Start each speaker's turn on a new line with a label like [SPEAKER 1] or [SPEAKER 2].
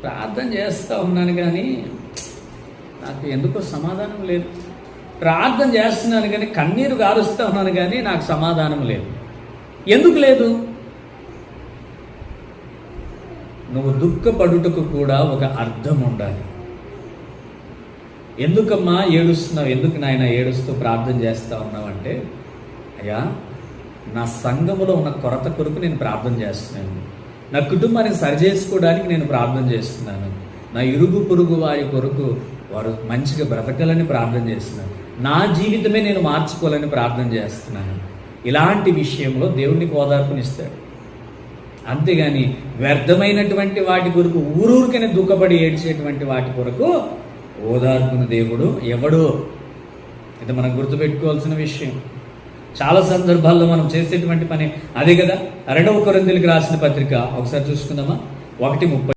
[SPEAKER 1] ప్రార్థన చేస్తూ ఉన్నాను కానీ నాకు ఎందుకో సమాధానం లేదు. ప్రార్థన చేస్తున్నాను కానీ కన్నీరు గారుస్తూ ఉన్నాను కానీ నాకు సమాధానం లేదు. ఎందుకు లేదు? నువ్వు దుఃఖపడుటకు కూడా ఒక అర్థం ఉండాలి. ఎందుకమ్మా ఏడుస్తున్నావు, ఎందుకు నాయన ఏడుస్తూ ప్రార్థన చేస్తూ ఉన్నావు అంటే, అయ్యా నా సంఘములో ఉన్న కొరత కొరకు నేను ప్రార్థన చేస్తున్నాను, నా కుటుంబాన్ని సరిచేసుకోవడానికి నేను ప్రార్థన చేస్తున్నాను, నా ఇరుగు పొరుగు వారి కొరకు వారు మంచిగా బ్రతకాలని ప్రార్థన చేస్తున్నాను, నా జీవితమే నేను మార్చుకోవాలని ప్రార్థన చేస్తున్నాను. ఇలాంటి విషయంలో దేవునికి ఓదార్పునిస్తాడు. అంతేగాని వ్యర్థమైనటువంటి వాటి కొరకు ఊరూరికనే దుఃఖపడి ఏడ్చేటువంటి వాటి కొరకు ఓదార్పును దేవుడు ఎవడు. ఇది మనం గుర్తుపెట్టుకోవాల్సిన విషయం. చాలా సందర్భాల్లో మనం చేసేటువంటి పని అదే కదా. 2 కొరింథీయులకు రాసిన పత్రిక ఒకసారి చూసుకుందామా, 1:30.